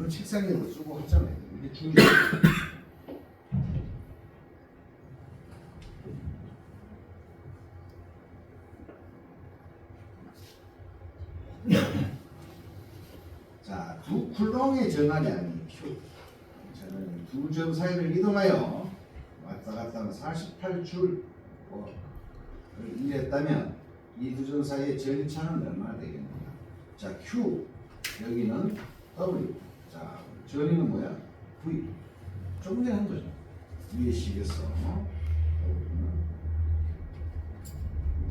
이건 책상에도 쓰고 하잖아요. 이게 중요. 자, 두 쿨롱의 전하량이 Q. 저는 두 점 사이를 이동하여 왔다 갔다 하면 48줄 일했다면 이 두 점 사이의 전이차는 얼마나 되겠는가? 자, Q 여기는 W. 자, 전이는 뭐야? V. 조금 전에 한 거죠. 위에 식에서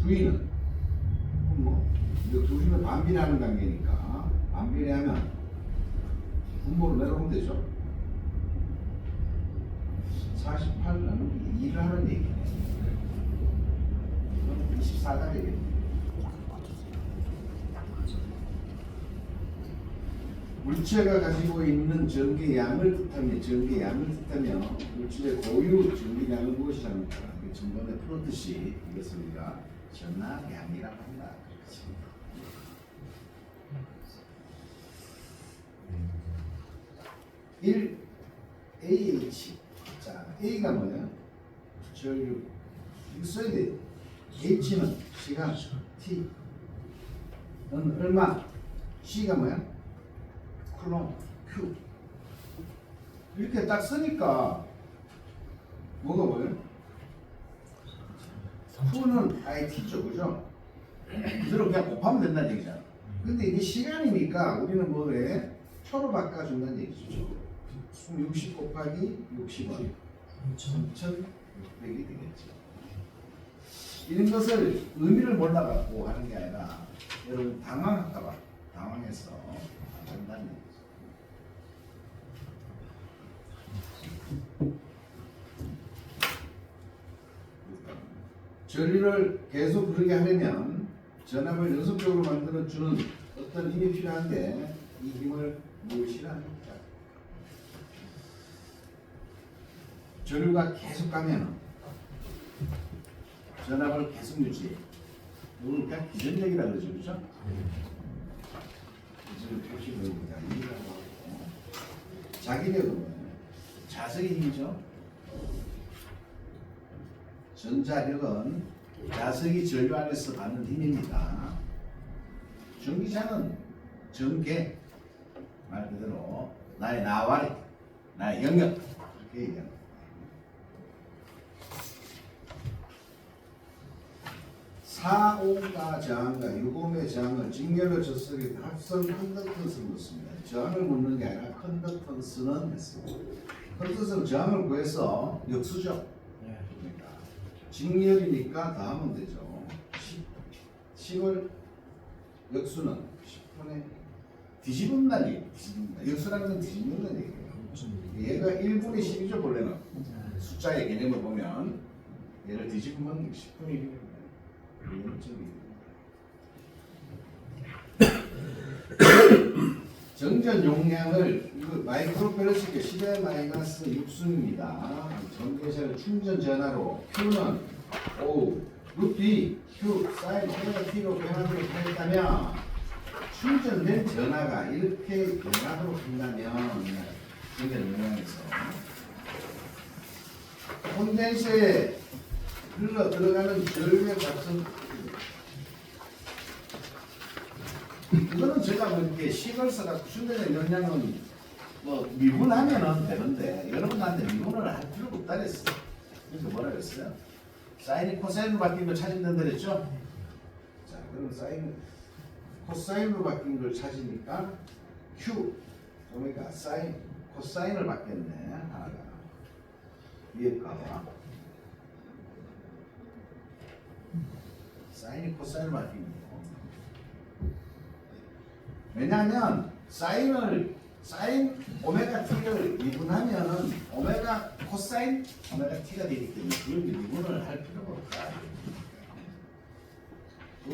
V는 뭐 이 둘이는 반비례하는 관계니까 반비례하면 분모를 내려오면 되죠. 48 나누기 2를 하는 얘기네. 24가 되겠네. 물체가 가지고 있는 전개량을 뜻하며 물질의 고유 전개량을 무엇이라는 가 전번에 풀었듯이 이것을 우리가 전하량이라고 한다. 그렇습니다. 1 AH. 자, A가 뭐냐? 전류. 이거 써야 돼. H는 시간, T는 얼마? C가 뭐야? 쿨롱, Q. 이렇게 딱 쓰니까 뭐가 뭐예요? Q는 IT죠, 그죠? 그대로 그냥 곱하면 된다는 얘기잖아. 근데 이게 시간이니까 우리는 뭐래? 표로 바꿔준다는 얘기죠. 60 곱하기 60은 3,600이 되겠죠. 이런 것을 의미를 몰라갖고 하는 게 아니라 여러분 당황할까봐 당황해서 안 한다는 얘기죠. 전류를 계속 흐르게 하려면 전압을 연속적으로 만들어주는 어떤 힘이 필요한데 이 힘을 무엇이라 합니까? 전류가 계속 가면 전압을 계속 유지해. 이걸 그냥 기전력이라고 그러죠, 그렇죠? 기전력 표시력입니다. 이라고 하고 자기력은 뭐예요? 자석의 힘이죠. 전자력은 자석이 전류 안에서 받는 힘입니다. 전기장은 전개, 말 그대로 나의 나와리, 나의 영역 이렇게 얘기합니다. 사온과 저항과 유곰의 저항을 직렬로 줬을 때 합성 컨덕턴스를 묻습니다. 저항을 묻는 게 아니라 컨덕턴스는 했습니다. 컨덕턴스는 저항을 구해서 역수죠. 그러니까 직렬이니까 다 하면 되죠. 10을 역수는 10분의 뒤집은다는 얘기입니다. 역수라는 건 뒤집는다는 얘기예요. 얘가 1분의 10이죠, 본래는. 숫자의 개념을 보면 얘를 뒤집으면 10분의 1입니다. 정전 용량을 이거 마이크로페르시크 10의 마이너스 6순입니다. 전개체를 충전 전하로 Q는 O 루트 Q 사인 T로 변하도록 했다면 충전된 전하가 이렇게 변하도록 한다면 전개 용량에서 콘덴서에 흘러 들어가는 전류의 값은 이거는 제가 뭐 이렇게 식을 써갖고 충전된 용량은 뭐 미분하면은 되는데 여러분한테 미분을 할 필요가 없다 그랬어. 그래서 뭐라 그랬어요? 사인이 코사인으로 바뀐 걸 찾는다 그랬죠? 자, 그럼 사인 코사인으로 바뀐 걸 찾으니까 Q 오메가 사인 코사인을 바뀌었네 하나가 위에 가봐. 사인이 코사인을 바뀌는 거. 왜냐하면 사인 오메가 t를 미분하면은 오메가 코사인 오메가 t가 되기 때문에 그걸 미분을 할 필요가 없다.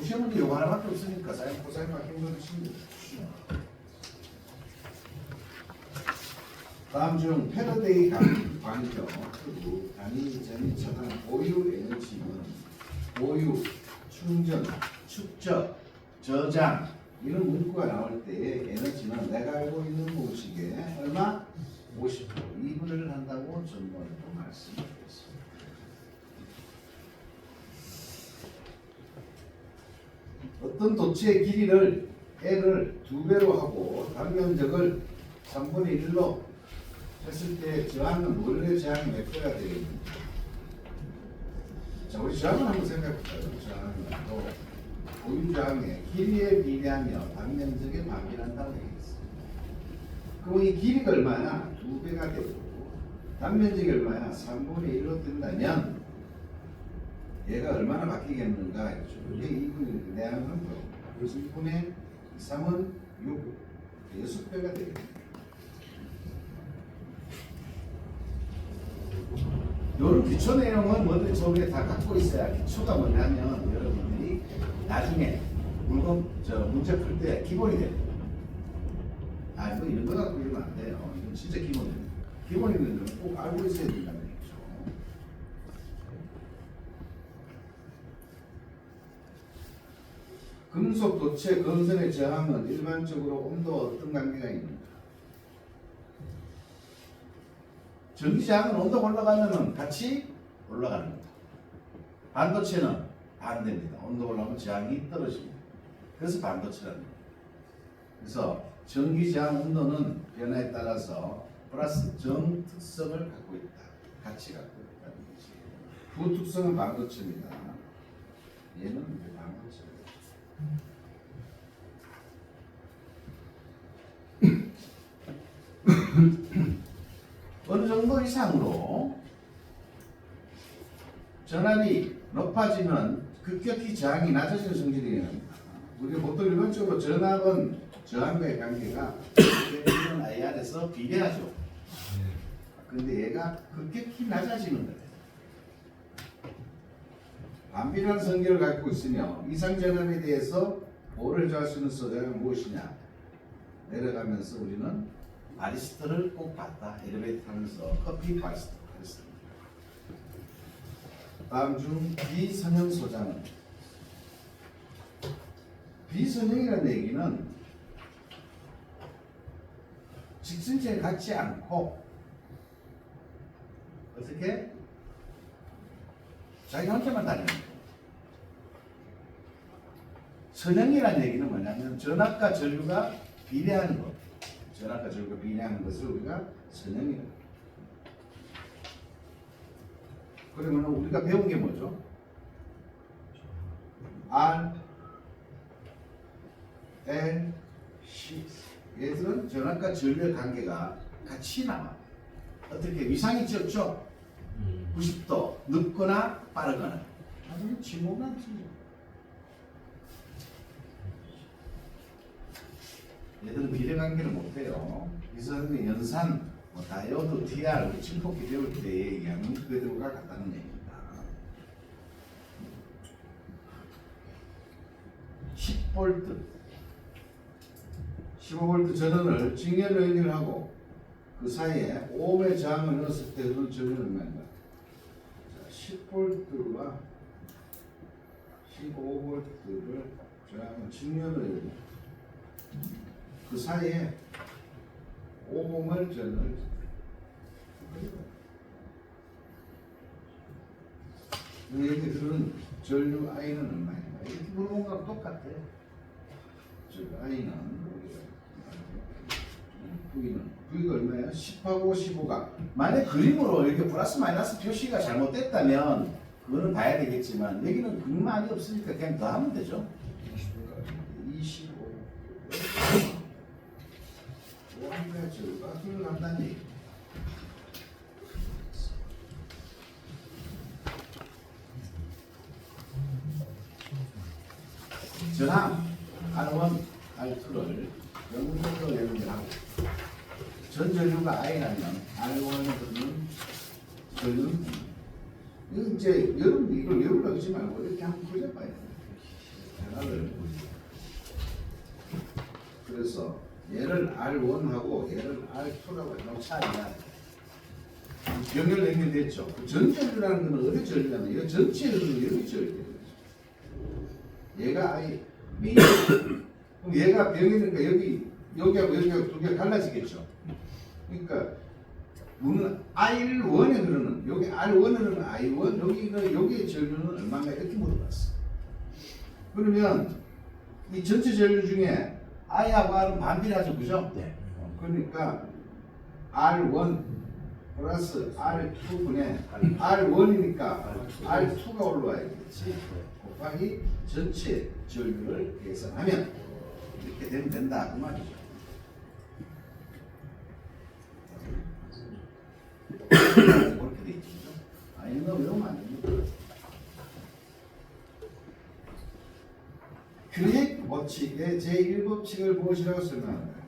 시험 문제 이거 하나밖에 없으니까 사인 코사인 바뀐 걸 치면 되죠. 다음 중 패러데이 관격 그리고 단위 전위 차단 보유 에너지는 보유 충전, 축적, 저장, 이런 문구가 나올 때 에너지는 내가 알고 있는 공식에 얼마? 50% 2분의 1을 한다고 전번에도 말씀드렸습니다. 어떤 도체의 길이를 L을 2배로 하고 단면적을 3분의 1로 했을 때 저항은 원래 저항이 몇 배가 되겠습니까? 자, 우리 저항을 한번 생각해 볼까요? 저항은 또 고유 저항의 길이에 비례하며 단면적에 반비례한다고 되겠습니다. 그럼 이 길이가 얼마냐? 2배가 되고 단면적이 얼마야? 3분의 1로 된다면 얘가 얼마나 바뀌겠는가 했죠. 이게 2분의 1 내항은 뭐예요? 그래서 2분의 3은 6, 6배가 되겠습니다. 이런 기초 내용은 뭐든 저기에 다 갖고 있어야 기초가 뭐냐면 여러분들이 나중에 문제 풀 때 기본이 됩니다. 뭐 이런 거 갖고 이러면 안 돼요. 이건 진짜 기본입니다. 기본 있는 건 꼭 알고 있어야 된다는 얘기죠. 금속 도체 건선의 저항은 일반적으로 온도와 어떤 관계가 있는가? 전기 저항은 온도가 올라가면 같이 올라가는 겁니다. 반도체는 반대입니다. 온도가 올라가면 저항이 떨어집니다. 그래서 반도체라는 겁니다. 그래서 전기 저항 온도는 변화에 따라서 플러스 정 특성을 갖고 있다. 같이 갖고 있다는 거지. 부 특성은 반도체입니다. 얘는 이제 반도체예요. 어느 정도 이상으로 전압이 높아지면 급격히 저항이 낮아지는 성질이 일어납니다. 우리가 보통 일반적으로 전압은 저항과의 관계가 이런 IR에서 비례하죠. 근데 얘가 급격히 낮아지는 거예요. 반비례한 성질을 갖고 있으며 이상 전압에 대해서 보호를 해줄 수 있는 소재가 무엇이냐? 내려가면서 우리는 바리스타를 꼭 봤다. 엘리베이터 타면서 커피 바리스타. 다음 중 비선형 소장은 비선형이라는 얘기는 직선체에 갖지 않고 어떻게 자기 혼자만 다니는 거예요. 선형이라는 얘기는 뭐냐면 전압과 전류가 비례하는 것. 전압과 전류가 비례하는 것을 우리가 선형이라고 합니다. 그러면 우리가 배운 게 뭐죠? R, L, C. 얘들은 전압과 전류의 관계가 같이 남아. 어떻게 위상이 적죠? 90도 늦거나 빠르거나. 아주 지목난 틀려. 얘들은 비례관계를 못해요. 이선 연산, 다이오드, DR, 진폭기 배울 때 얘기하는 그들과 같다는 얘기입니다. 10V, 15V 전원을 직렬로 연결하고 그 사이에 5옴의 저항을 넣었을 때 그 전류는 얼마인가? 10V와 15V를 저항을 직렬로 연결. 그 사이에 5옴을 전원을 여기 들은 전류 I는 얼마인가? 이렇게 물어본 거랑 똑같아요. 전류 I는 V가 얼마예요? 10하고 15가 만약 그림으로 이렇게 플러스 마이너스 표시가 잘못됐다면 그거는 봐야 되겠지만 여기는 그림만이 없으니까 그냥 더 하면 되죠. 25 5가 전류가 흘러간다는 얘기. 저항 R1, R2를 영분으로 연결하고 전 전류가 I라면 R1은 전류는 이거 이제 여러분 이걸 외우려고 하지 말고 이렇게 한번 풀어봐야 돼요. 전압을 그래서 얘를 R1하고 얘를 R2라고 해놓은 차이가 병렬 연결됐죠. 전전류라는 건 어디 전류냐면 이거 전체를 여기 전류예요. 얘가 I 메인 그럼 얘가 병이니까 여기하고 여기하고 두 개가 갈라지겠죠. 그러니까 우리는 R1에 흐르는 여기 R1에 흐르는 I1 여기의 전류는 얼마인가 이렇게 물어봤어. 그러면 이 전체 전류 중에 I하고 R은 반비례하죠, 그죠? 네. 그러니까 R1 플러스 R2분의 R1이니까 R2가 올라와야겠지. 곱하기 전체 전류를 계산하면 이렇게 되면 된다 그 말이죠. 그렇게 돼 있죠. 이거 외우면 안 됩니다. 그렉 법칙의 제1법칙을 무엇이라고 설명합니다.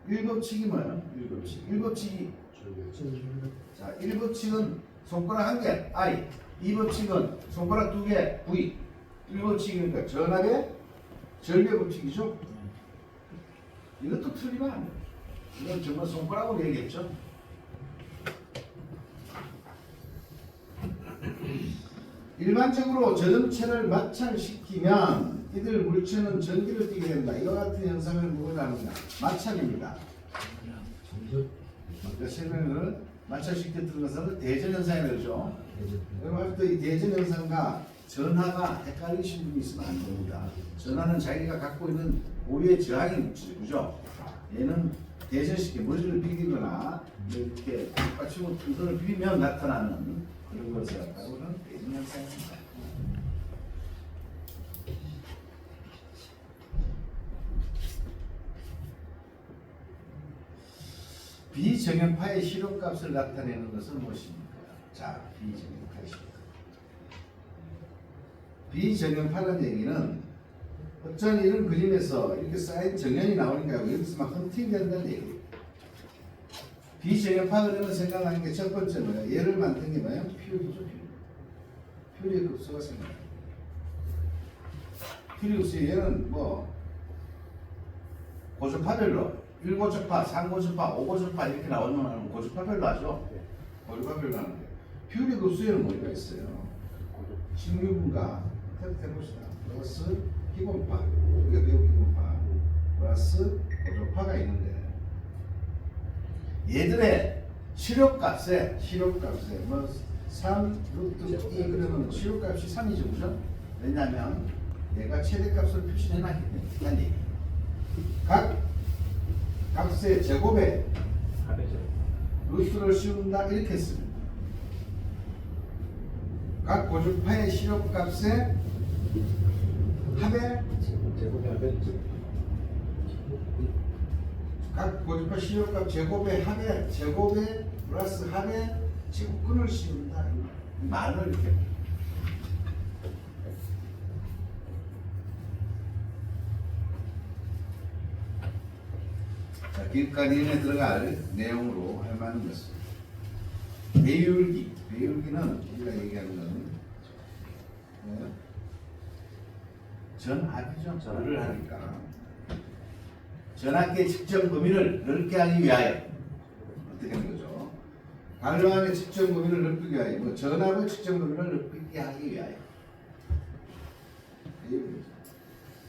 1법칙이 뭐예요? 1법칙이 자, 1법칙은 손가락 한 개 I, 2법칙은 손가락 두 개 V. 1법칙이니까 전압의 전류 법칙이죠. 이것도 틀리면 안 돼요. 이건 정말 손가락으로 얘기했죠. 일반적으로 자동차를 마찰시키면 이들 물체는 전기를 띠게 된다. 이와 같은 현상을 뭐라 합니다. 마찰입니다. 생명을 마찰시켰던 것은 대전 현상이라고 그러죠. 그리고 이 대전 현상과 전하가 헷갈리신 분이 있으면 안 됩니다. 전하는 자기가 갖고 있는 고유의 저항이 물질, 그죠? 얘는 대전시켜 머리를 비비거나 이렇게 받치고 두 손을 비비면 나타나는 그런 것을 갖다고는 대전 현상입니다. 비정연파의 실험값을 나타내는 것은 무엇입니까? 자, 비정연파의 실험. 비정연파라는 얘기는 어쩐 이런 그림에서 이렇게 쌓인 정연이 나오니까 여기서 막 헌팅된다는 얘기예요. 비정연파 그러면 생각나는 게 첫 번째 뭐예요? 얘를 만든 게 뭐예요? 퓨리죠, 퓨리. 퓨리 급수가 생겨나요. 퓨리 급수 얘는 뭐 고주파별로 1고주파, 3고주파, 5고주파 이렇게 나오면 고주파별로 하죠. 고주파별로 하는데 퓨리 급수에는 뭐가 있어요? 16분과 해봅시다. 플러스 기본파, 우리가 배운 기본파 플러스 고주파가 있는데 얘들의 실효값에 뭐 3 루트 2 그러면 실효값이 3이죠, 그죠? 왜냐하면 얘가 최대값을 표시해놨기 때문에 각 값의 제곱에 루트를 씌운다 이렇게 했습니다. 각 고주파의 실효값의 합의 각 고주파 실효값 제곱의 합의 제곱의 플러스 합의 제곱근을 씌운다 말을 이렇게 자, 기까지에 들어갈 내용으로 할 만한 것은 배율기는 우리가 얘기하는 건 전압이죠. 전압을 하니까 전압계의 측정 범위를 넓게 하기 위하여 어떻게 하는 거죠? 반로안의 측정 범위를 넓히기 위하여 뭐 전압의 측정 범위를 넓히게 하기 위하여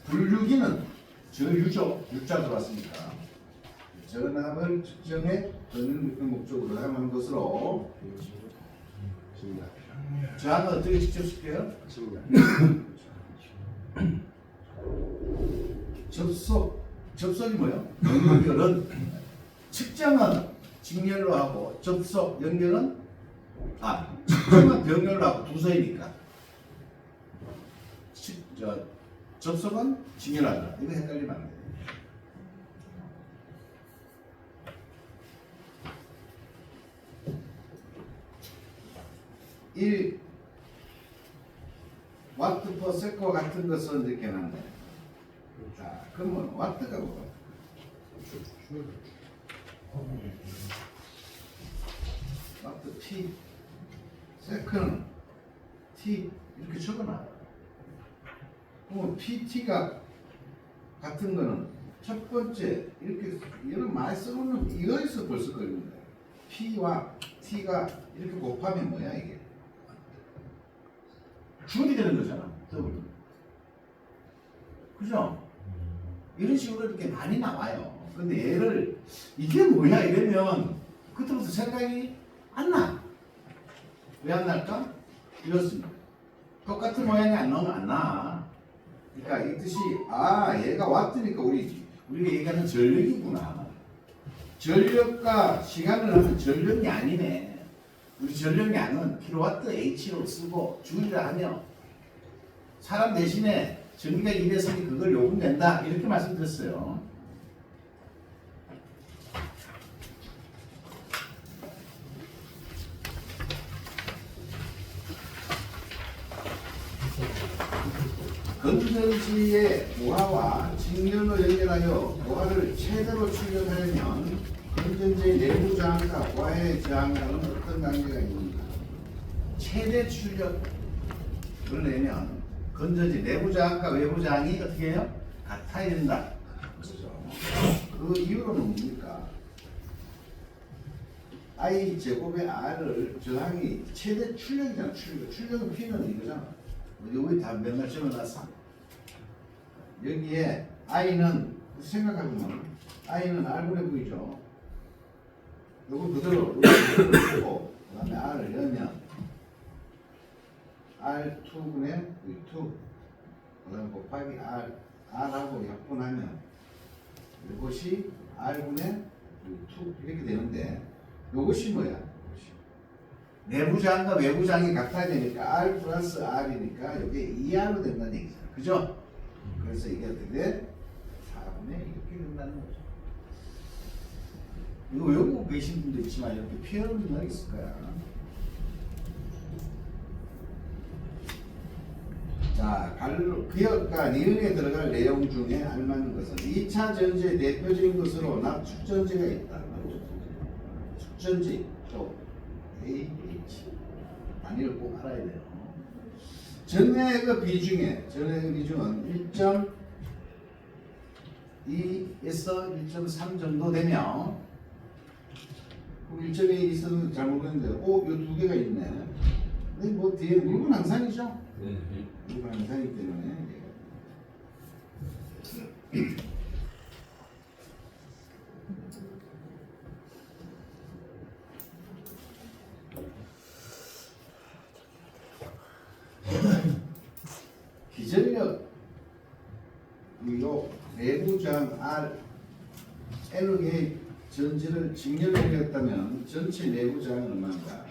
분류기는 저유죠. 유자 들어왔으니까 전압을 측정해 범위를 넓히는 목적으로 사용하는 것으로 저압은 어떻게 측정시켜요? 접속이 뭐예요? 연결은 측정은 직렬로 하고 접속 연결은 측정은 병렬로 하고 두서이니까 접속은 직렬하다. 이거 헷갈리면 안 돼요. 일 와트 퍼 세커 같은 것은 이렇게 나는데 자, 그러면 와트가 뭐야? 와트 T 세커는 T 이렇게 적어놔. 그럼 PT가 같은 거는 첫 번째 이렇게 이런 많이 써놓는 이거에서 벌써 걸립니다. P와 T가 이렇게 곱하면 뭐야 이게? 줄이 되는 거잖아. 더블. 그죠? 이런 식으로 이렇게 많이 나와요. 근데 얘를 이게 뭐야 이러면 그때부터 생각이 안 나. 왜 안 날까? 이렇습니다. 똑같은 모양이 안 나오면 안 나. 그러니까 이 뜻이 얘가 왔으니까 우리가 얘기하는 전력이구나. 전력과 시간을 하면 전력이 아니네. 우리 전력량은 킬로와트 H로 쓰고 줄이라 하며 사람 대신에 전기가 일했으니 그걸 요금낸다 이렇게 말씀드렸어요. 건전지의 고화와 직면을 연결하여 고화를 최대로 출력하려면 건전지의 내부 저항과 고화의 저항과는 어떤 관계가 있는가? 최대 출력을 내면 건전지 내부 저항과 외부 저항이 어떻게 해요? 같아야 된다. 그렇죠? 그 이유는 뭡니까? I 제곱의 R을 저항이 최대 출력이잖아. 출력은 P는 이거잖아. 여기 다 맨날 적어놨어. 여기에 I는 생각해보면 I는 R분의 V죠. 요거 그대로 쓰고 그 다음에 R을 열면 R2분의 V2 그 다음에 곱하기 R하고 약분하면 이것이 R분의 V2 이렇게 되는데 요것이 뭐야? 내부 저항과 외부 저항이 같아야 되니까 R 플러스 R이니까 이게 2R로 된다는 얘기잖아. 그죠? 그래서 이게 어떻게 돼? 4분의 이렇게 된다는 거죠. 이거 외우고 계신 분도 있지만 이렇게 표현은 있을 거야. 자, 기억과 니은에 들어갈 내용 중에 알맞는 것은 2차 전지의 대표적인 것으로 납축전지가 있다. 축전지 또 AH 단위를 꼭 알아야 돼요. 전해의 비중은 1.2에서 1.3 정도 되며 1.2 있어도 잘 모르겠는데 요 두 개가 있네. 근데 뭐 뒤에 물건 항상이죠? 네. 물건 항상이기 때문에 기전력 요 내부장 R N의 전지를 직렬해냈다면 전체 내부장은 얼마인가?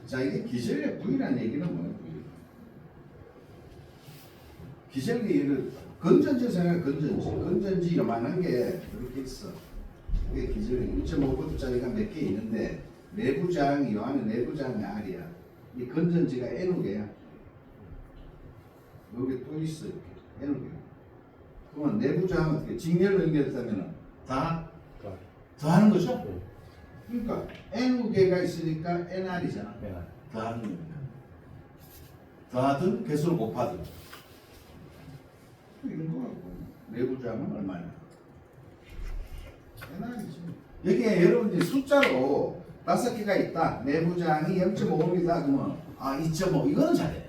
자, 이게 기전력 V라는 얘기는 뭐예요? 기전력의 예를 건전지 생각 건전지 요만한 게 이렇게 있어. 이게 기전력 1.5V짜리가 몇 개 있는데 내부장이 요 안에 내부장이 R이야. 이 건전지가 N개야. 여기 또 있어 이렇게 N개. 그러면 내부장은 어떻게 직렬로 연결했다면 다 더하는 거죠? 그러니까 N개가 있으니까 NR이잖아. 더하는 겁니다. 더하든 개수를 곱하든 이런 거 같고 내부장은 얼마냐? NR이지. 여기에 여러분들이 숫자로 5개가 있다. 내부장이 0.5입니다. 그러면 2.5 이거는 잘해.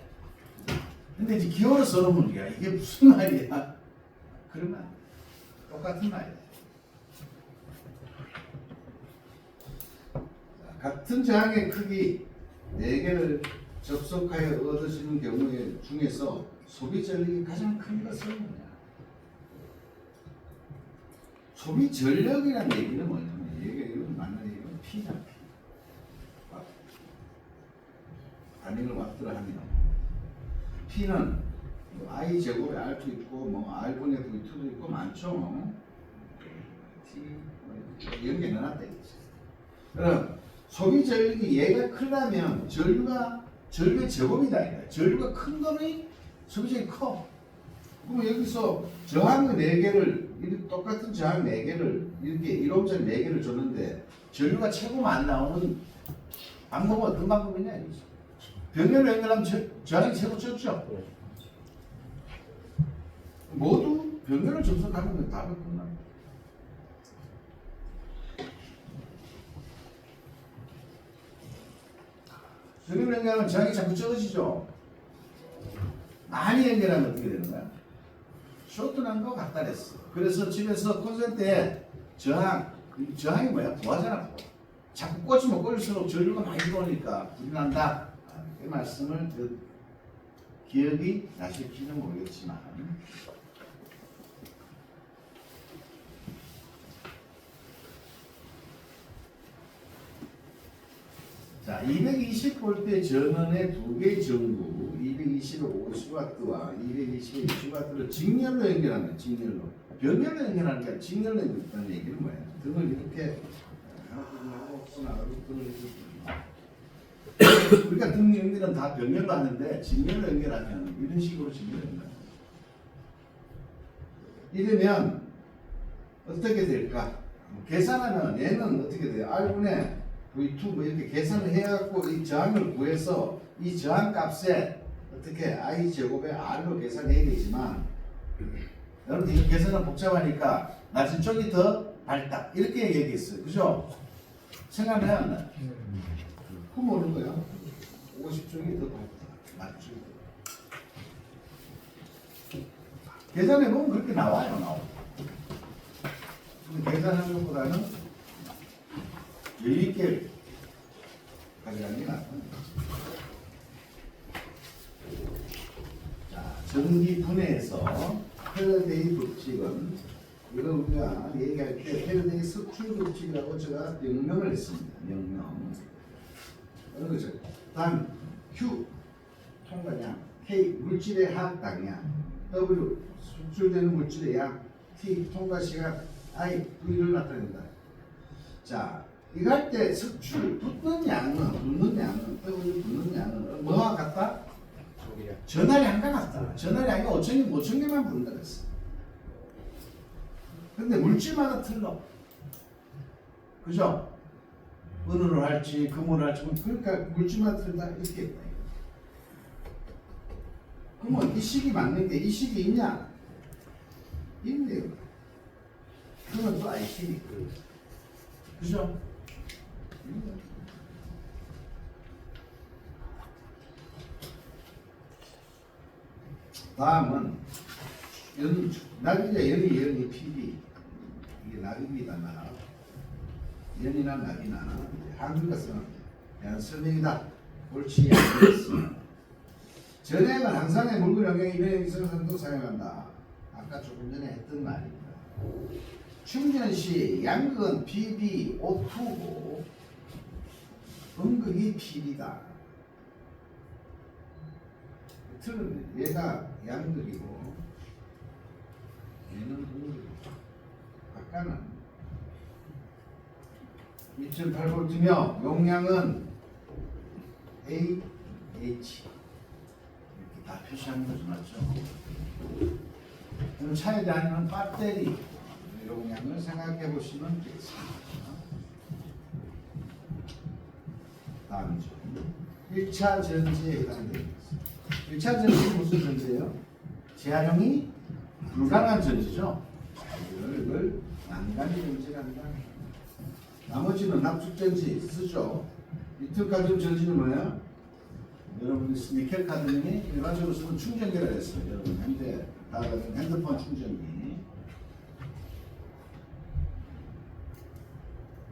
근데 이제 기호로 써놓으면 야 이게 무슨 말이야? 그러면 똑같은 말이야. 같은 저항의 크기 4개를 접속하여 얻으시는 경우에 중에서 소비 전력이 가장 큰 것은 뭐냐? 소비 전력이라는 얘기는 뭐냐면 이건 맞는 얘기는 P다. 단위를 왁드를 하면 P는 I 제곱에 R도 있고 뭐 R분의 V2도 있고 많죠. T 이런 게 넣어놨다 이거지. 그럼 소비 전력이 얘가 크려면 전류의 제곱이다. 전류가 큰 거는 소비 전력이 커. 그럼 여기서 저항의 4개를 똑같은 저항 4개를 이렇게 1옴짜리 4개를 줬는데 전류가 최고만 안 나오는 방법은 어떤 방법이냐 이거지. 병렬로 연결하면 저항이 최고 적죠. 모두 병렬을 접속하면 답을 끝납니다. 병렬로 연결하면 저항이 자꾸 적어지죠. 많이 연결하면 어떻게 되는 거야? 쇼트난 거 같다 그랬어. 그래서 집에서 콘센트에 저항이 뭐야? 부하잖아. 자꾸 꽂으면 꽂을수록 전류가 많이 들어오니까 불이 난다. 그 말씀을 기억이 나실지는 모르겠지만 자, 220V 전원의 두 개의 전구 220을 50W와 220을 60W를 직렬로 연결하는 직렬로 병렬로 연결하는 게 아니라 직렬로 연결하는 얘기는 뭐예요? 등을 이렇게 하고 나가고 등을 이렇게 우리가 등 연결은 다 병렬로 하는데 직렬로 연결하면 이런 식으로 직렬로 연결합니다. 이러면 어떻게 될까? 계산하면 얘는 어떻게 돼요? R분의 V2 뭐 이렇게 계산을 해갖고 이 저항을 구해서 이 저항 값에 어떻게 I 제곱에 R로 계산해야 되지만 여러분 이 계산은 복잡하니까 낮은 쪽이 더 밝다 이렇게 얘기했어요. 그죠? 생각하면 그럼 오는 거야. 50쪽이 더 밝다. 낮은 쪽이 계산해보면 그렇게 나와요. 계산하는 것보다는 여유있게 가져가는 게 낫다. 자, 전기 분해에서 패러데이 법칙은 이거 우리가 얘기할 때 패러데이 석출 법칙이라고 제가 명명을 했습니다. 명명. 그렇죠. 단 Q 통과량, K 물질의 하학 당량, W 수출되는 물질의 양, T 통과 시간, I V를 나타낸다. 자, 이거 할 때 석출 붙는 양은 W 붙는 양은 뭐와 같다? 전하량과 같다. 전하량이 5,000개만 부른다 그랬어. 근데 물질마다 틀려. 그죠? 은으로 할지 금으로 할지 그러니까 물질마다 틀다 이렇게 했다. 그러면 이 식이 맞는 게 이 식이 있냐? 있네요. 그러면 또 IC 그죠? 다음은 낙이가 연이 PB 이게 낙입니다. 연이나 낙이나 한글과 쓰는 대한 설명이다. 옳지 않겠습니다. 전액은 항상의 물건 영역의 이런 이성선도 사용한다. 아까 조금 전에 했던 말입니다. 충전 시 양극은 PbO2고 음극이 Pb다. 틀은 얘가 양극이고 얘는 음극이고 아까는 2.8V며 용량은 AH 이렇게 다 표시하는 거죠. 맞죠? 그럼 차에 다니는 배터리 용량을 생각해 보시면 되겠습니다. 다음 주 1차 전지에 해당됩니다. 1차 전지는 무슨 전지예요? 재활용이 불가능한 전지죠. 이걸 난간이 전지란다. 나머지는 납축 전지 쓰죠. 리튬 카드뮴 전지는 뭐야? 여러분 니켈 카드뮴이 일반적으로 쓰는 충전기라 했어요. 여러분 핸드폰 충전기.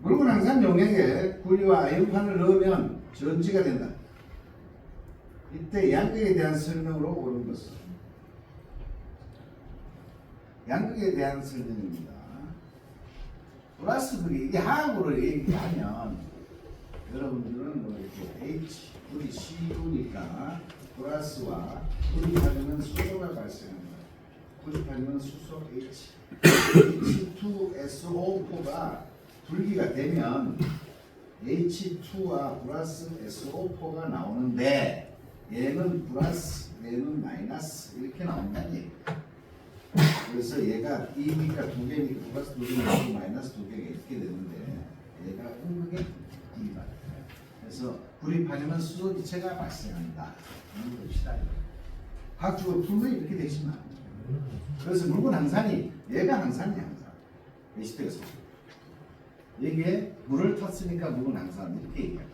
물건 항상 용액에 구리와 아연판을 넣으면 전지가 된다. 이때 양극에 대한 설명으로 오는 것은 양극에 대한 설명입니다. 플러스 극이 이게 화학으로 얘기하면 여러분들은 뭐 이렇게 H, 우리 C우니까 플러스와 구입하려면 수소가 발생합니다. 구입하려면 수소 H, H2SO4가 분리가 되면 H2와 플러스 SO4가 나오는데 얘는 플러스, 얘는 마이너스 이렇게 나온다는 얘기예요. 그래서 얘가 E니까 두 개니까 플러스 두 개니까 마이너스 두 개가 이렇게 되는데 얘가 음극의 E가 그래서 구립하려면 수소 기체가 발생한다. 이런 것이다. 화학적으로 풀면 이렇게 되지만 그래서 물건 항산이 얘가 항산이야 항산. H2에서 여기에 물을 탔으니까 물은 항산 이렇게 얘기해요.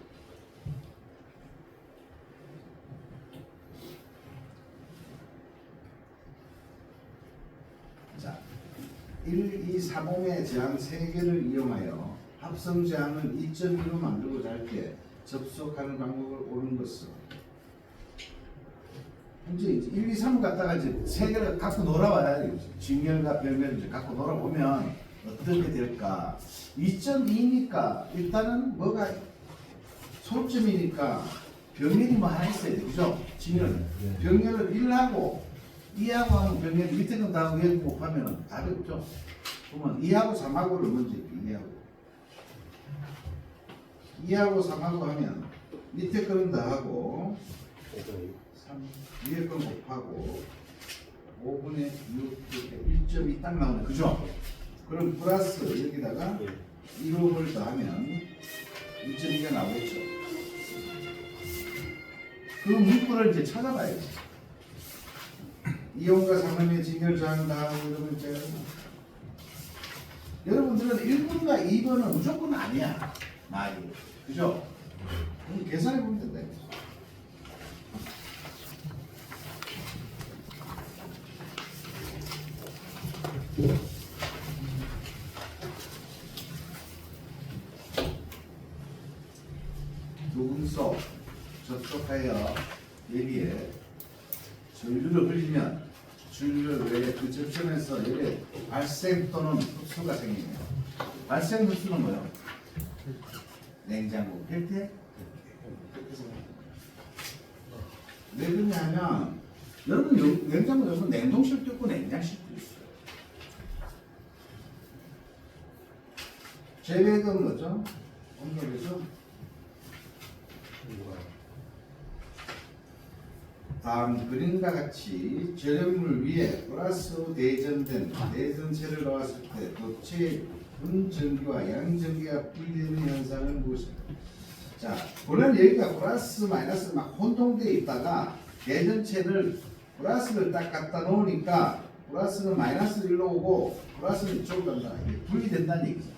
1, 2, 3홈의 제한 3개를 이용하여 합성 제한을 2.2로 만들고자 할 때 접속하는 방법을 옳은 것은 이제 1, 2, 3 갖다가 이제 3개를 갖고 놀아봐야 직렬과 병렬을 이제 갖고 놀아보면 어떻게 될까? 2.2니까 일단은 뭐가 소점이니까 병렬이 뭐 하나 있어야 돼, 그죠? 직렬. 병렬을 1하고 2하고 하면 병렬 밑에 건 다 위에 곱하면 답이 없죠. 그러면 2하고 3하고를 먼저 2하고 3하고 하면 밑에 거는 다 하고 3, 위에 건 곱하고 5분의 6, 1.2 딱 나오네, 그죠? 그럼 플러스 여기다가 1홈을 더하면 1.2가 나오겠죠. 그 문구를 이제 찾아봐야지. 2홈과 3홈의 직렬 저항 다하고 이러면 이제 여러분들은 1번과 2번은 무조건 아니야. 말이. 그죠? 계산해 보면 된다. 두금속 접촉하여 여기에 전류를 흘리면 전류 외에 그 접점에서 여기에 발생 또는 흡수가 생기네요. 발생 흡수는 뭐예요? 냉장고 뺄 왜 그러냐면 여러분 냉장고 여러분 냉동실도 있고 냉장실도 있어요. 제외가 뭐죠? 온도에서 다음 그림과 같이 절연물 위에 플러스 대전된 대전체를 놓았을 때 도체의 음전기와 양전기가 분리되는 현상은 무엇입니까? 자, 원래는 여기가 플러스 마이너스 막 혼동되어 있다가 대전체를 플러스를 딱 갖다 놓으니까 플러스는 마이너스 1로 오고 플러스는 이쪽으로 간다. 이게 분리된다는 얘기죠.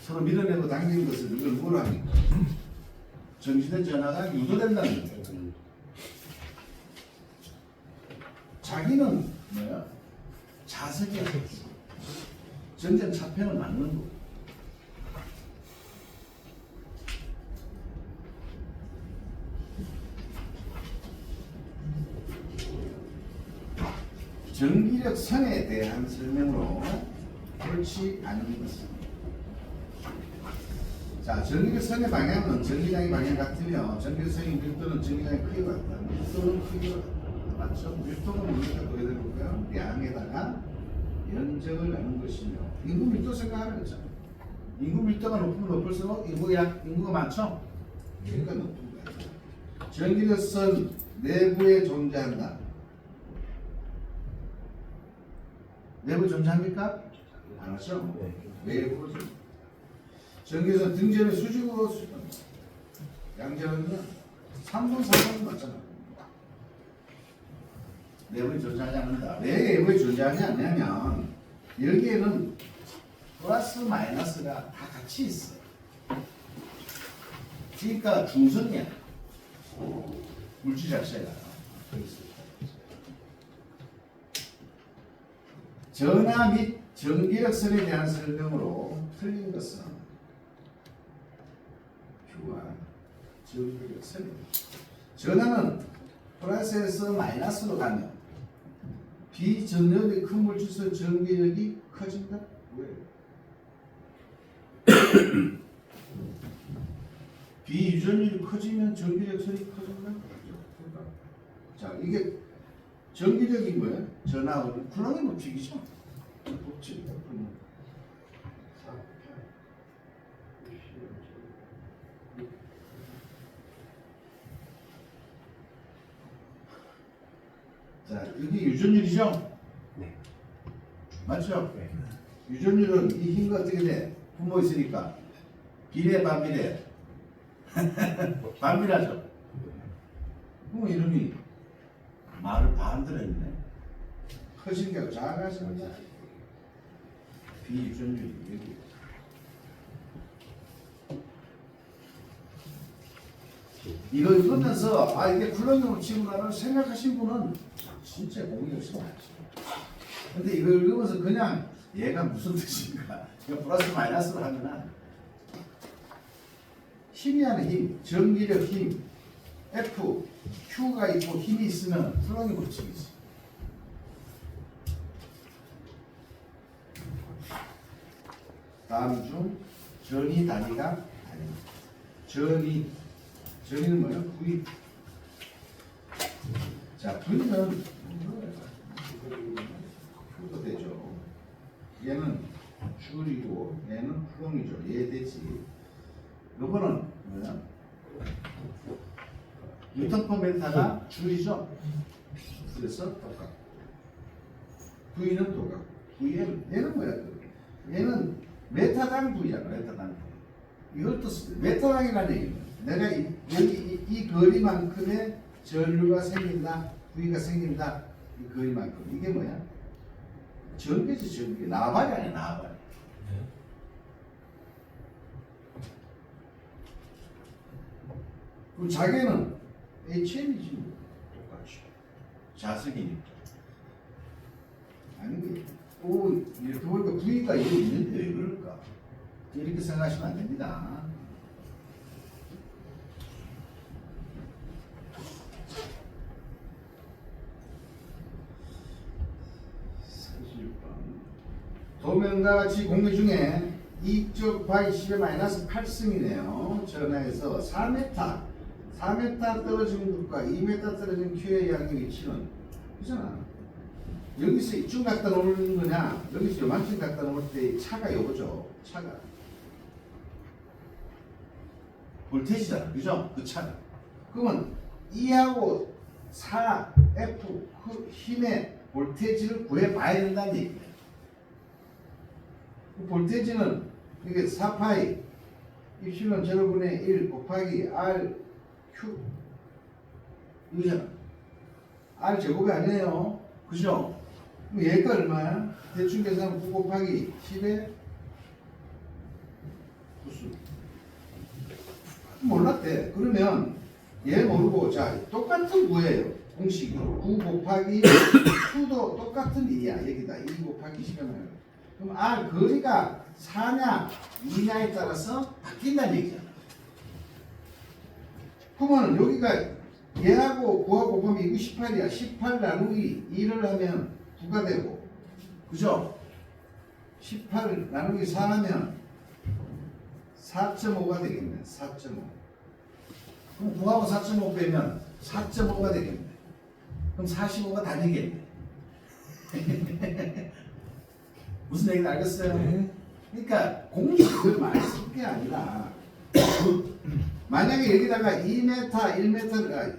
서로 밀어내고 당기는 것을 이걸 뭐로 합니까? 정지된 전하가 유도된다는 거예요. 자기는 뭐야? 자석이야. 전전 차편을 맞는 거. 전기력 선에 대한 설명으로 옳지 않은 것은 자, 전기력 선의 방향은 전기장의 방향 같으며 전기력 선의 밀도는 전기장의 크기가 같다. 밀도는 크기가 같다. 맞죠? 밀도는 우리가 어떻게 될까요? 양에다가 연정을 하는 것이며 인구 밀도 생각하는 거죠. 인구 밀도가 높으면 높을수록 인구가 많죠? 그러니까 높은 거예요. 전기력 선 내부에 존재한다. 내부 존재합니까? 안 하죠? 외부로 존재. 전기선 등전의 수직으로 양전은요 3분 4분 맞잖아. 내부에 존재하지 않는다. 왜 내부에 존재하지 않냐면 여기에는 플러스 마이너스가 다 같이 있어. 그러니까 중성이야. 물질 자체가. 전하 및 전기력선에 대한 설명으로 틀린 것은 전기력선. 전하는 플러스에서 마이너스로 가면 비전력이 큰 물질에서 전기력이 커진다. 왜? 비유전율이 커지면 전기력선이 커진다. 자, 이게 전기력이 뭐예요? 전하고 쿨렁의 법칙이죠. 법칙. 자, 이게 유전율이죠? 네. 맞죠? 네. 유전율은 이 흰 거 어떻게 돼? 부모 있으니까 비례 반비례 반비례하죠? 부모 이름이 말을 반대로 했네. 커진 게 작아지는 게 비유전율이 여기. 이거 읽으면서 아 이게 쿨렁용으로 치는구나 생각하신 분은 진짜 공이 없어. 근데 이걸 읽으면서 그냥 얘가 무슨 뜻인가 이거 플러스 마이너스로 하면은 힘이 하는 힘, 전기력 힘, F, Q가 있고 힘이 있으면 플러그의 법칙이지. 다음 중 전이 단위가 아닙니다. 전이는 뭐예요? V. 자, V는 Q도 되죠. 얘는 줄이고 얘는 플렁이죠. 얘 되지. 요거는 뭐야? 뉴턴 퍼 메타가 줄이죠. 그래서 똑같고 V는 똑같고 얘는 뭐야? 얘는 메타당 V잖아. 메타당 V. 이걸 또 메타당이라는 얘기는 내가 이 거리만큼의 전류가 생긴다, V가 생긴다. 이 거리만큼 이게 뭐야? 전개지 전개. 나발이 아니야 나발. 그럼 자개는 HM이지 뭐. 똑같이 자석이니까 아니 오 이렇게 보니까 V가 이게 있는데 왜 그럴까? 이렇게 생각하시면 안 됩니다. 도면과 같이 공개 중에 이쪽 바이 10의 마이너스 8승이네요. 전화에서 4m 떨어진 곳과 2m 떨어진 Q의 양의 위치는 그잖아. 여기서 이쪽 갖다 놓는 거냐, 여기서 요만큼 갖다 놓을 때 차가 요거죠. 차가 볼테이지잖아, 그죠? 그 차가. 그러면 2하고 4, F 그 힘의 볼테이지를 구해봐야 된다는 얘기예요. 그 볼테이지는 이게 4파이 입실론 제로분의 1 곱하기 R Q 이거잖아. R 제곱이 아니에요. 그죠? 그럼 얘가 얼마야? 대충 계산 9 곱하기 10의 9수. 몰랐대. 그러면 얘 모르고 자 똑같은 구예요. 공식이 9 곱하기 Q도 똑같은 2야. 여기다 2 곱하기 10의 말이야. 그럼 R 거리가 4냐 2냐에 따라서 바뀐다는 얘기잖아. 그러면 여기가 얘하고 9하고 곱하면 이거 18이야. 18 나누기 2를 하면 9가 되고 그죠? 18 나누기 4 하면 4.5가 되겠네. 4.5. 그럼 9하고 4.5 빼면 4.5가 되겠네. 그럼 45가 다 되겠네. 무슨 얘기인지 알겠어요? 네. 그러니까 공식을 많이 쓸 게 아니라 만약에 여기다가 2m, 1m를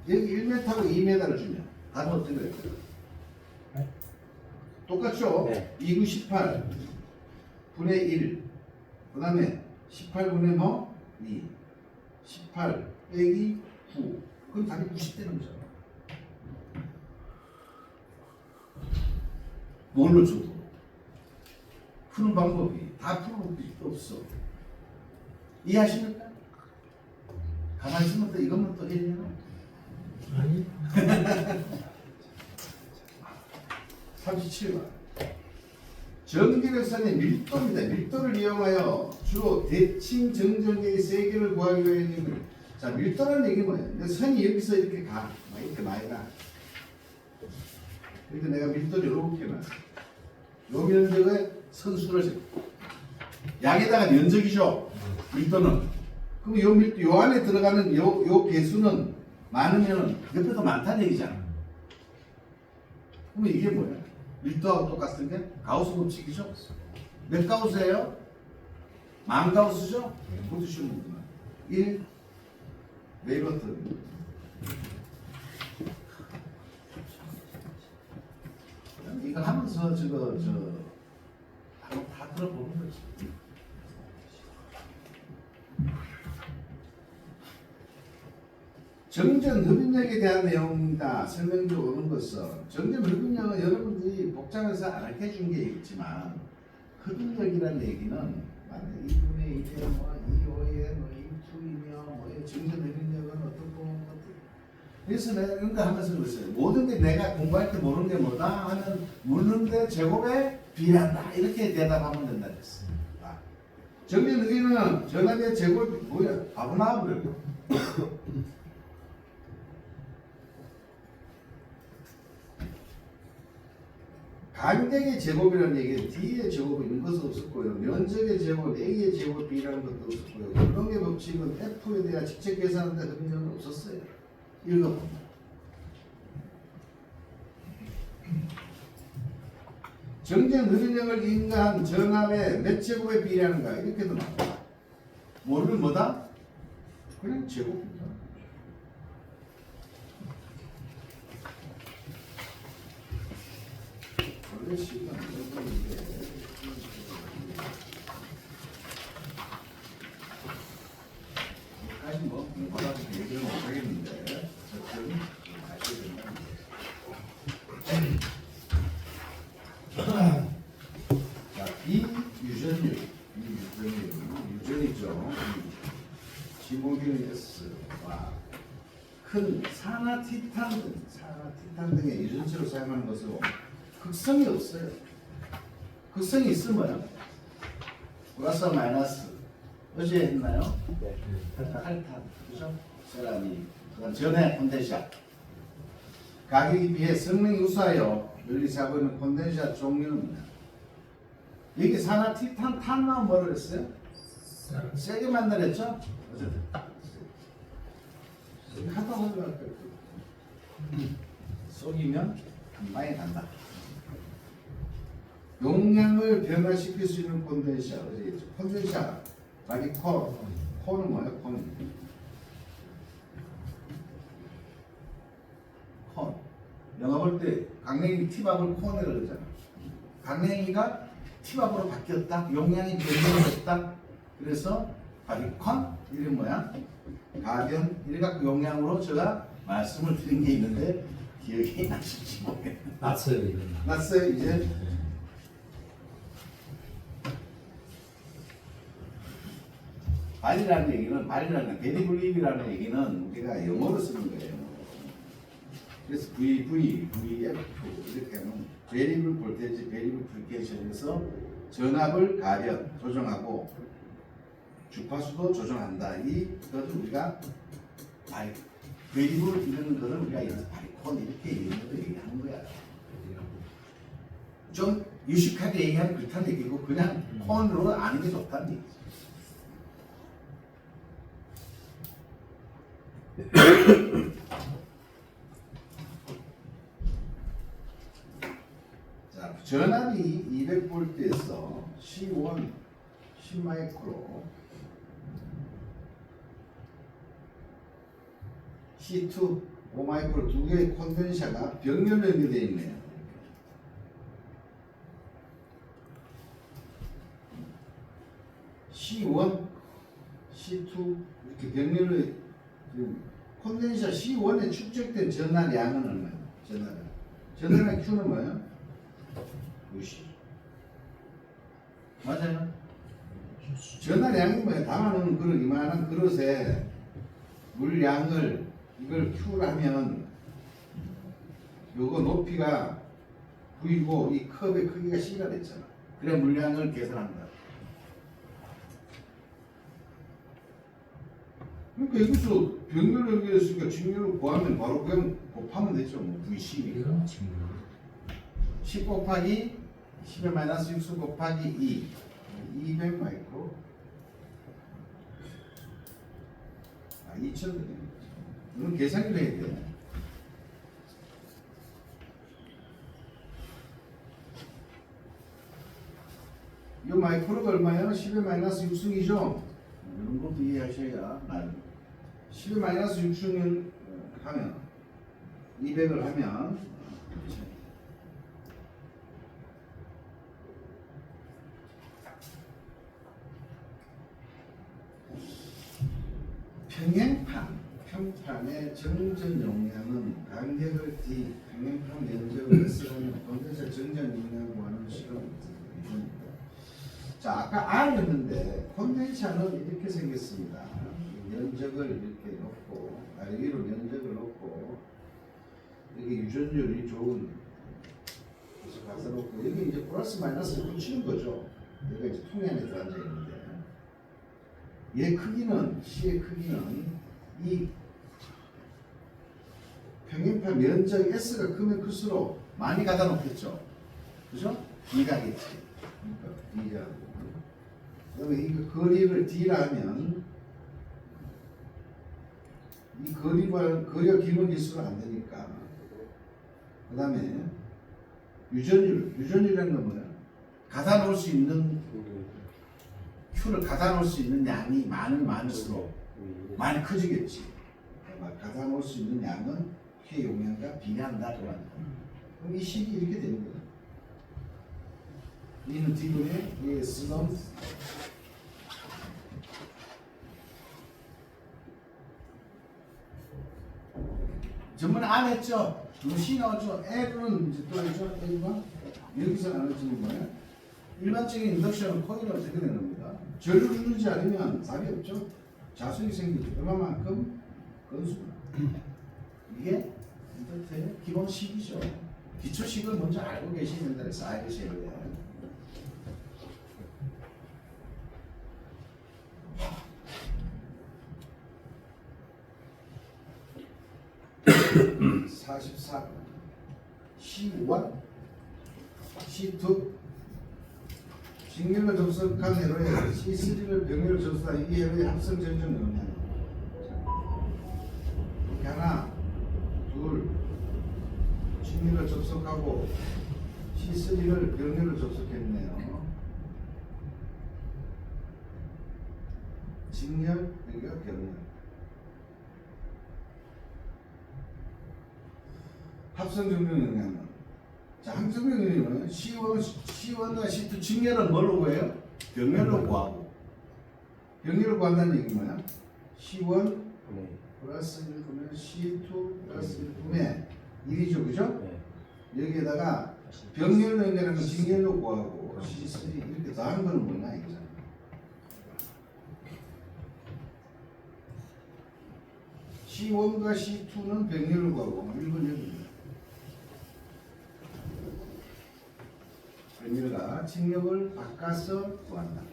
여기 1m하고 2m를 주면 답은 어떻게 될까요? 네? 똑같죠? 네. 2, 9, 18 분의 1 그 다음에 18분의 뭐? 2 18 빼기 9 그럼 답이 90 되는 거잖아. 뭘로 줘도 푸는 방법이 다 풀을 필요 없어. 이해하십니까? 가만히 있으면 또 이것만 또 해야 되나? 아니. 37번. 전기력선의 밀도입니다. 밀도를 이용하여 주로 대칭 정전기의 세기를 구하기 위한 자, 밀도라는 얘기는 뭐예요? 근데 선이 여기서 이렇게 가. 이렇게 많이 가. 그러니까 내가 밀도를 이렇게 놔. 요 면적의 선수를 재. 양에다가 면적이죠. 밀도는. 그럼 요 밀도 요 안에 들어가는 요 배수는 많으면 옆에도 많다는 얘기잖아. 그럼 이게 뭐야? 밀도하고 똑같은 게 가우스 법칙이죠. 몇 가우스예요? 만 가우스죠? 그것도 쉬운 거구나. 1 웨이버튼. 이걸 하면서 한번 다 들어보는 거지. 정전 흡인력에 대한 내용입니다. 설명드려 오는 것은 정전 흡인력은 여러분들이 복잡해서 안 알려준 게 있지만 흡인력이라는 얘기는 만약 2분의 1에 뭐 2호에 뭐 2투이며 뭐 정전 흡인력은 어떻고 그래서 내가 이런 거 하면서 그랬어요. 모든 게 내가 공부할 때 모르는 게 뭐다 하면 묻는데 제곱에 비례한다. 이렇게 대답하면 된다 그랬어. 정리 느리는 전압의 제곱이 뭐야? 바로 나와버려요. 간격의 제곱이라는 얘기는 D의 제곱이 있는 것은 없었고요. 면적의 제곱, A의 제곱, B라는 것도 없었고요. 운동의 법칙은 F에 대한 직접 계산하는데 흥미는 없었어요. 읽어봅니다. 정전 흐름력을 인가한 전압의 몇 제곱에 비례하는가 이렇게도 나와요. 뭐를 뭐다? 그냥 제곱입니다. 원래 시간 이런건데 여기까지 뭐 받아서 얘기를 못 하겠는데 어쨌든 아셔야 된다. 자, 이 유전율, 유전이죠. 지목균 S와 큰 산화 티탄 등의 유전체로 사용하는 것으로 극성이 없어요. 극성이 있으면 플러스 마이너스 어제 했나요? 네. 탈탄, 그죠? 세라믹, 그다음 전해 콘덴샷. 가격에 비해 성능이 우수하여 널리 사고 있는 콘덴샷 종류는 여기 산화 티탄 탄만 뭐라 그랬어요? 세게 만들었죠? 어쨌든 하다 보면 속이면 한 방에 간다. 용량을 변화시킬 수 있는 콘덴샷, 콘덴샷, 자기 콘은 뭐예요? 콘. 영화 볼 때 강냉이 티밥을 콘이라고 그러잖아. 강냉이가 티밥으로 바뀌었다. 용량이 변경됐다. 그래서 바리콘 이름 뭐야? 가변 이래 갖고 용량으로 제가 말씀을 드린 게 있는데 기억이 나실지 모르겠네. 났어요. 났어요 이제. 발이라는 얘기는 베리블립이라는 얘기는 우리가 영어로 쓰는 거예요. 그래서 VF 이렇게 하면 베리블 볼테이지, 베리블 프리케이션에서 전압을 가변 조정하고 주파수도 조정한다. 이것을 우리가 베리블 이런 거를 우리가 바리콘 이렇게 얘기하는 거야. 좀 유식하게 얘기하면 그렇다는 얘기고 그냥 콘으로 아는 게 좋다는 얘기지. 자, 전압이 200V에서 C1 10마이크로 C2 5마이크로 두 개의 콘덴서가 병렬로 연결되어 있네요. C1, C2 이렇게 병렬로 콘덴서 C1에 축적된 전압량은 얼마예요? 전압량 Q는 뭐예요? 90. 맞아요? 전압량이 뭐예요? 담아놓은 그릇, 이만한 그릇에 물량을 이걸 Q라면 요거 높이가 V고 이 컵의 크기가 C가 됐잖아. 그래 물량을 계산한다. 그러니까 여기서 병렬을 연결했으니까 직렬을 구하면 바로 그냥 곱하면 되죠. 뭐 VC니까 10 곱하기 10의 마이너스 6수 곱하기 200 마이크로 2000 이건 계산을 해야 돼. 이 마이크로가 얼마예요? 10의 마이너스 6승이죠? 이런 것도 이해하셔야 나름. 10의 마이너스 6승을 하면 200을 하면 평판의 정전 용량은 간격을 D, 평행판 면적을 S라는 콘덴서 정전 용량 구하는 실험입니다. 자, 아까 R이었는데 콘덴서는 이렇게 생겼습니다. 면적을 이렇게 놓고 위로 면적을 놓고 놓고 여기 유전율이 좋은 곳을 갖다 놓고 여기 이제 플러스 마이너스를 붙이는 거죠. 얘가 이제 통에 안에 들어앉아 있는데 얘 크기는 C의 크기는 이 평행판 면적 S가 크면 클수록 많이 갖다 놓겠죠. 그죠? D가겠지. 그러니까 D라고. 그러면 이 거리를 D라 하면 이 거리가 길면 길수록 안 되니까. 그 다음에 유전율이라는 건 뭐야? 갖다 놓을 수 있는 Q를 갖다 놓을 수 있는 양이 많을수록 많이 커지겠지. 갖다 놓을 수 있는 양은 Q의 용량과 비례한다. 그럼 이 식이 이렇게 되는 거야. 이는 D분의 S는 전번에 안 했죠? C 나왔죠? L은 이제 또 있죠? L가 여기서 나눠지는 거예요. 일반적인 인덕션은 코일은 어떻게 되는 겁니다. 절을 누르지 않으면 답이 없죠. 자수이 생기죠. 얼마만큼? 건수만. 이게 인덕션의 기본식이죠. 기초식을 먼저 알고 계셔야 된다 그래서 알으셔야 돼요. C1, C2 직렬로 접속한 회로에 C3를 병렬로 접속한 이 회로의 합성 전적 용량 이렇게 하나, 둘 직렬로 접속하고 C3를 병렬로 접속했네요. 직렬, 여기가 병렬. 합성 정렬 용량은 자, 합성 정렬 용량은 C1과 C2 직렬은 뭘로 구해요? 병렬로 구하고 병렬로 구한다는 얘기는 뭐야? C1 플러스 1분의 C2 플러스 1분의 1이죠, 그죠? 여기에다가 병렬로 연결하는 건 직렬로 구하고 C3 이렇게 더하는 거는 뭐냐 이거잖아. C1과 C2는 병렬로 구하고 1분 여기입니다. 병렬과 직력을 바꿔서 구한다.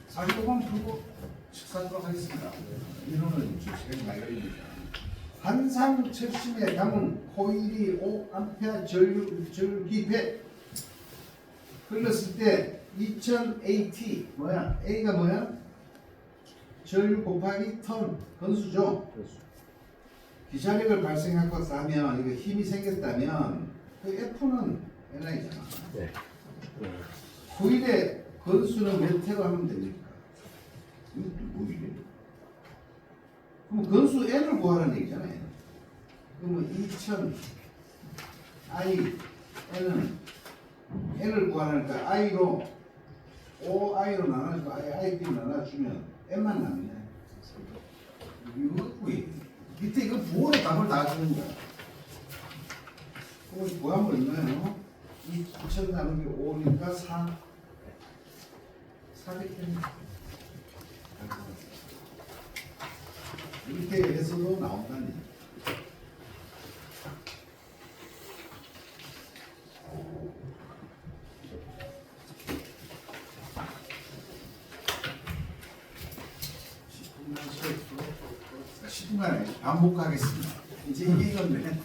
45번 풀고 식사하도록 하겠습니다. 이론은 좀 시간이 많이 걸립니다. 한상 철심의 담은 코일이 5A 전류기패 흘렀을 때 2000AT 뭐야? A가 뭐야? 전류 곱하기 턴 건수죠. 기차력을 발생하고 나면 이거 힘이 생겼다면 그 F는 NI잖아. 코일의 건수는 몇 회로 하면 됩니까? 이것도 뭐 이래? 그럼 건수 N을 구하라는 얘기잖아요. 그러면 2000 I N은 N을 구하니까 I로 OI로 나눠주고 IP로 나눠주면 N만 남네. 이거 구해. 밑에 이거 부호로 답을 다 주는 거야. 그럼 구한 거 있나요? 2000 나누기 5니까 400개. 이렇게 해서도 나온다는 얘기. 반복하겠습니다. 이제 이게 이건데.